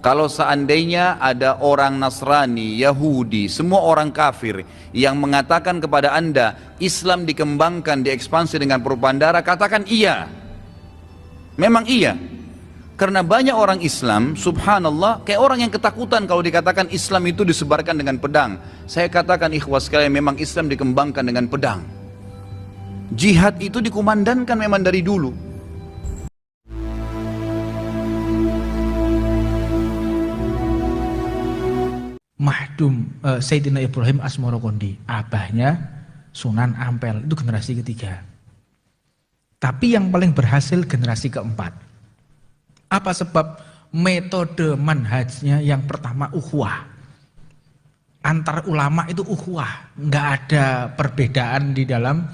Kalau seandainya ada orang Nasrani, Yahudi, semua orang kafir yang mengatakan kepada Anda Islam dikembangkan, diekspansi dengan perubahan darah, katakan iya. Memang iya. Karena banyak orang Islam, subhanallah, kayak orang yang ketakutan kalau dikatakan Islam itu disebarkan dengan pedang. Saya katakan ikhwas sekalian, memang Islam dikembangkan dengan pedang. Jihad itu dikumandangkan memang dari dulu. Mahdum Sayyidina Ibrahim Asmorokondi, abahnya Sunan Ampel, itu generasi ketiga. Tapi yang paling berhasil generasi keempat. Apa sebab? Metode manhajnya yang pertama ukhuwah. Antar ulama itu ukhuwah, nggak ada perbedaan di dalam,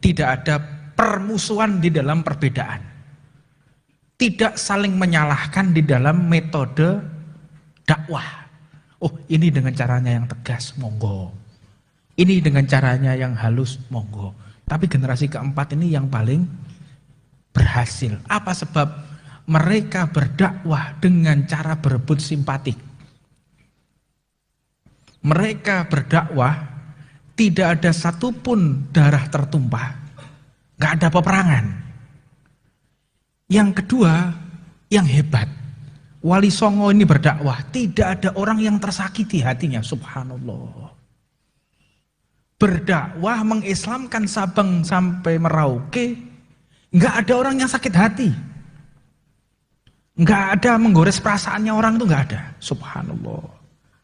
tidak ada permusuhan di dalam perbedaan. Tidak saling menyalahkan di dalam metode dakwah. Oh, ini dengan caranya yang tegas, monggo. Ini dengan caranya yang halus, monggo. Tapi generasi keempat ini yang paling berhasil. Apa sebab? Mereka berdakwah dengan cara berebut simpatik. Mereka berdakwah tidak ada satupun darah tertumpah, nggak ada peperangan. Yang kedua, yang hebat, Wali Songo ini berdakwah, tidak ada orang yang tersakiti hatinya, subhanallah. Berdakwah mengislamkan Sabang sampai Merauke, nggak ada orang yang sakit hati. Nggak ada menggores perasaannya orang itu, nggak ada, subhanallah.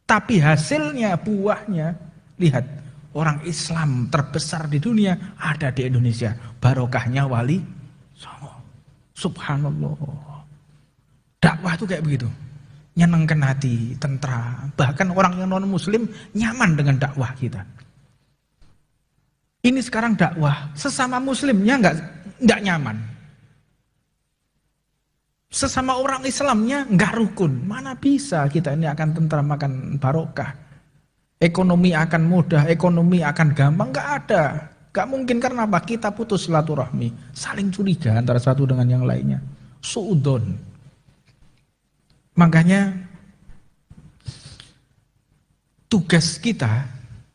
Tapi hasilnya, buahnya, lihat, orang Islam terbesar di dunia ada di Indonesia, barokahnya Wali Songo, subhanallah. Dakwah itu kayak begitu, nyenengkan hati, tentram. Bahkan orang yang non muslim nyaman dengan dakwah kita. Ini sekarang dakwah, sesama muslimnya nggak nyaman. Sesama orang Islamnya nggak rukun. Mana bisa kita ini akan tentram, akan barokah. Ekonomi akan mudah, ekonomi akan gampang, nggak ada. Nggak mungkin, karena apa? Kita putus silaturahmi, saling curiga antara satu dengan yang lainnya. Suudon. Makanya tugas kita,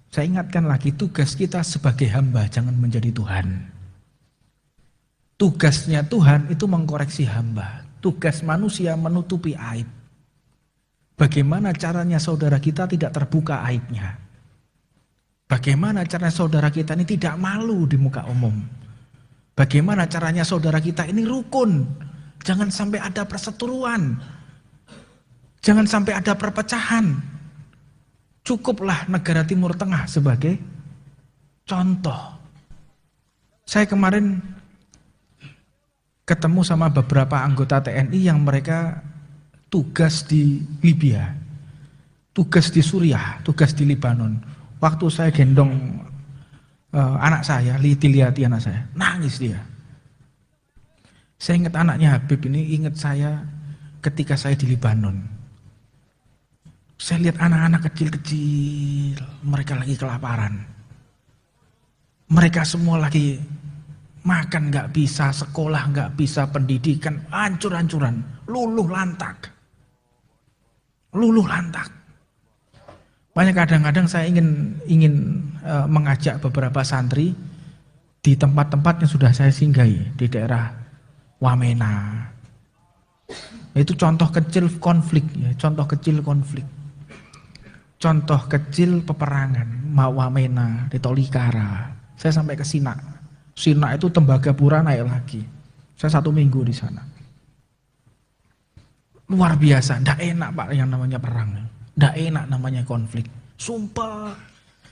saya ingatkan lagi, tugas kita sebagai hamba jangan menjadi Tuhan. Tugasnya Tuhan itu mengkoreksi hamba. Tugas manusia menutupi aib. Bagaimana caranya saudara kita tidak terbuka aibnya? Bagaimana caranya saudara kita ini tidak malu di muka umum? Bagaimana caranya saudara kita ini rukun? Jangan sampai ada perseteruan. Jangan sampai ada perpecahan. Cukuplah negara Timur Tengah sebagai contoh. Saya kemarin ketemu sama beberapa anggota TNI yang mereka tugas di Libya, tugas di Suriah, tugas di Libanon. Waktu saya gendong anak saya, lihat anak saya, nangis dia. Saya ingat anaknya Habib ini, ingat saya ketika saya di Libanon. Saya lihat anak-anak kecil-kecil, mereka lagi kelaparan. Mereka semua lagi makan nggak bisa, sekolah nggak bisa, pendidikan hancur-hancuran, luluh lantak. Luluh lantak. Banyak kadang-kadang saya ingin mengajak beberapa santri di tempat-tempat yang sudah saya singgahi, di daerah Wamena. Itu contoh kecil konflik, ya, contoh kecil konflik. Contoh kecil peperangan, Wamena, di Tolikara. Saya sampai ke Sinak. Sinak itu Tembagapura naik lagi. Saya 1 minggu di sana. Luar biasa, ndak enak Pak yang namanya perang. Ndak enak namanya konflik. Sumpah,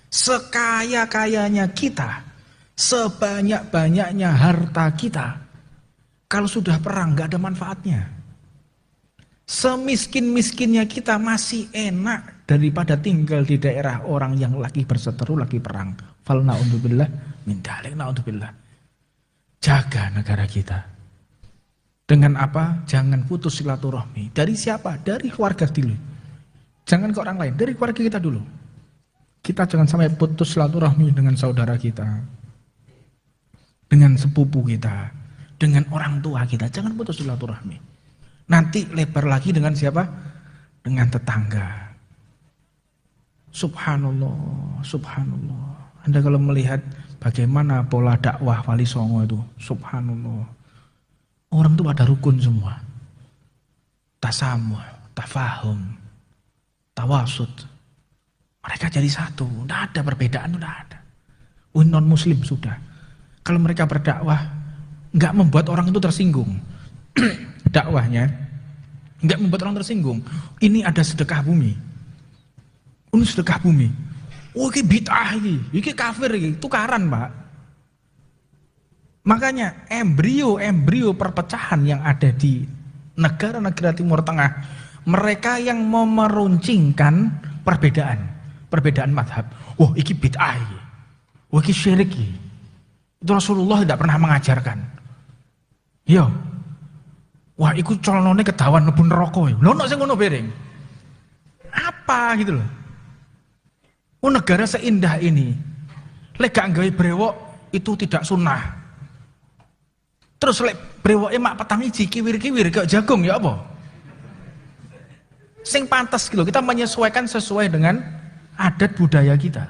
sekaya-kayanya kita, sebanyak-banyaknya harta kita, kalau sudah perang nggak ada manfaatnya. Semiskin-miskinnya kita masih enak daripada tinggal di daerah orang yang lagi berseteru, lagi perang. Fal na'udzubillah min dzalik, na'udzubillah. Jaga negara kita. Dengan apa? Jangan putus silaturahmi. Dari siapa? Dari keluarga dulu. Jangan ke orang lain, dari keluarga kita dulu. Kita jangan sampai putus silaturahmi dengan saudara kita, dengan sepupu kita, dengan orang tua kita. Jangan putus silaturahmi. Nanti lebar lagi dengan siapa? Dengan tetangga. Subhanallah, subhanallah. Anda kalau melihat bagaimana pola dakwah Wali Songo itu, subhanallah. Orang itu pada rukun semua. Tasamuh, tafahum, tawasud. Mereka jadi satu, tidak ada perbedaan, tidak ada. Non muslim sudah. Kalau mereka berdakwah, nggak membuat orang itu tersinggung. Dakwahnya nggak membuat orang tersinggung. Ini ada sedekah bumi. Ini sedekah bumi. Oh, ini bid'ah ini kafir ini, tukaran Pak. Makanya embrio perpecahan yang ada di negara-negara Timur Tengah, mereka yang memeruncingkan perbedaan madhab. Wah, ini bid'ah ini. Wah, ini syirik ini. Itu Rasulullah tidak pernah mengajarkan. Yo. Wah, iku colonone kedawan mlebu neraka. Lho ono sing ngono bereng. Apa gitu loh. Oh, negara seindah ini. Lek gak gawe brewok itu tidak sunnah. Terus lek brewoke mak petang iji kiwir-kiwir kayak jagung ya apa? Sing pantas gitu. Kita menyesuaikan sesuai dengan adat budaya kita.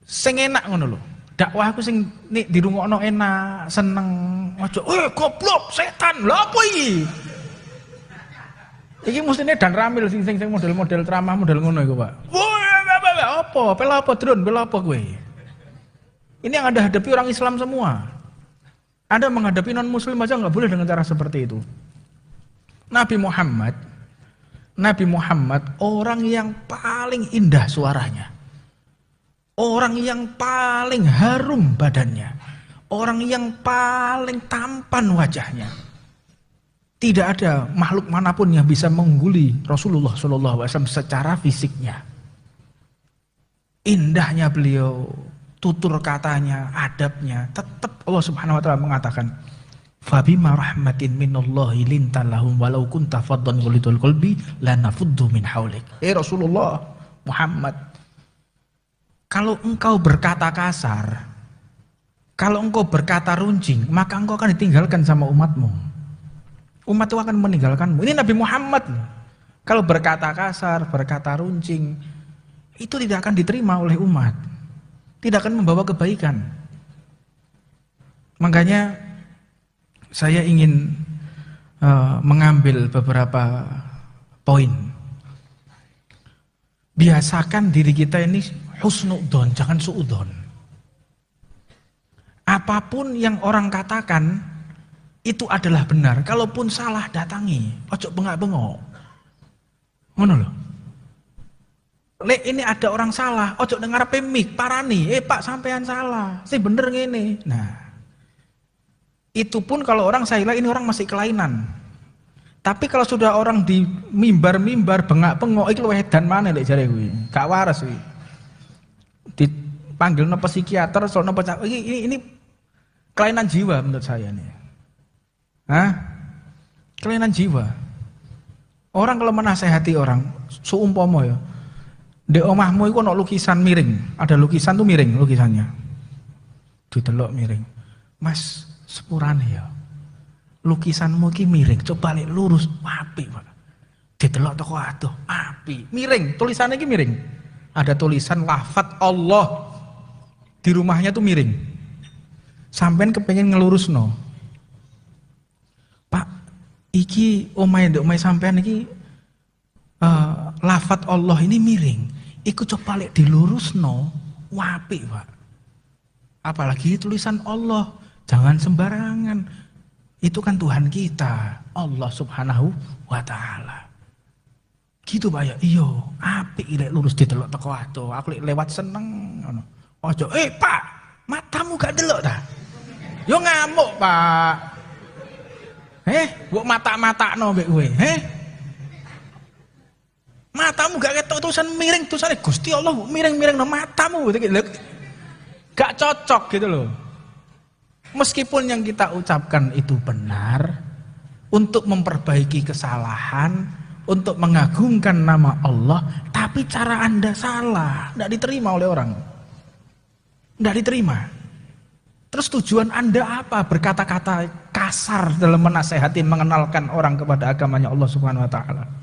Sing enak ngono lho. Dakwah aku sing nek dirungokno enak, seneng. Ojo, goblok, setan. Lha apa iki? Iki mestine Dan Ramil sing model-model ceramah model ngono iku, Pak. Wah, apa? Bela apa drone? Bela apa kowe? Ini yang Anda hadapi orang Islam semua. Anda menghadapi non muslim aja nggak boleh dengan cara seperti itu. Nabi Muhammad orang yang paling indah suaranya. Orang yang paling harum badannya, orang yang paling tampan wajahnya. Tidak ada makhluk manapun yang bisa mengungguli Rasulullah SAW secara fisiknya. Indahnya beliau, tutur katanya, adabnya, tetap Allah Subhanahu Wa Taala mengatakan, "Fabima rahmatin minallahi linta lahum walau kunta faddan ghalidul qalbi lanafuddu min haulik." Rasulullah Muhammad, kalau engkau berkata kasar, kalau engkau berkata runcing, maka engkau akan ditinggalkan sama umatmu. Umat itu akan meninggalkanmu. Ini Nabi Muhammad. Kalau berkata kasar, berkata runcing, itu tidak akan diterima oleh umat. Tidak akan membawa kebaikan. Makanya saya ingin mengambil beberapa poin. Biasakan diri kita ini husnudzon, jangan suudzon. Apapun yang orang katakan itu adalah benar. Kalaupun salah datangi, ojo bengak-bengok. Ngono lho. Lek ini ada orang salah, ojo dengar pemik, parani, Pak sampean salah, sih bener ngene. Nah, itu pun kalau orang saya ini orang masih kelainan. Tapi kalau sudah orang di mimbar-mimbar bengak-bengok, iki luwih edan maneh lek jare kuwi. Gak waras kuwi. Dipanggil napa psikiater, soal napa ini kelainan jiwa menurut saya nih. Kelainan jiwa. Orang kalau menasehati orang, seumpama ya, di omahmu itu ada lukisan miring, ada lukisan tuh miring lukisannya, ditelok miring, Mas sepurane ya, lukisanmu ki miring, coba lihat lurus, api Pak, ditelok toko aduh, api, miring, tulisannya ki miring, ada tulisan lafadz Allah, di rumahnya tuh miring, sampean kepengen ngelurus no, Pak, iki omai sampean iki lafadz Allah ini miring. Iku coba lihat dilurus no, wapi Pak. Apalagi tulisan Allah, jangan sembarangan. Itu kan Tuhan kita, Allah Subhanahu Wa Taala. Gitu Pak ya, iyo, api lek lurus ditelok teko ado. Aku lewat seneng ngono. Ojo, Pak, matamu gak delok ta? Yo ngamuk Pak. Mbok mata-matakno mbek kowe, Matamu gak ketok tulisan miring, tulisannya Gusti Allah miring-miring no matamu gitu. Gak cocok gitu loh. Meskipun yang kita ucapkan itu benar, untuk memperbaiki kesalahan, untuk mengagungkan nama Allah, tapi cara Anda salah, tidak diterima oleh orang. Tidak diterima. Terus tujuan Anda apa berkata-kata kasar dalam menasehati, mengenalkan orang kepada agamanya Allah Subhanahu wa taala?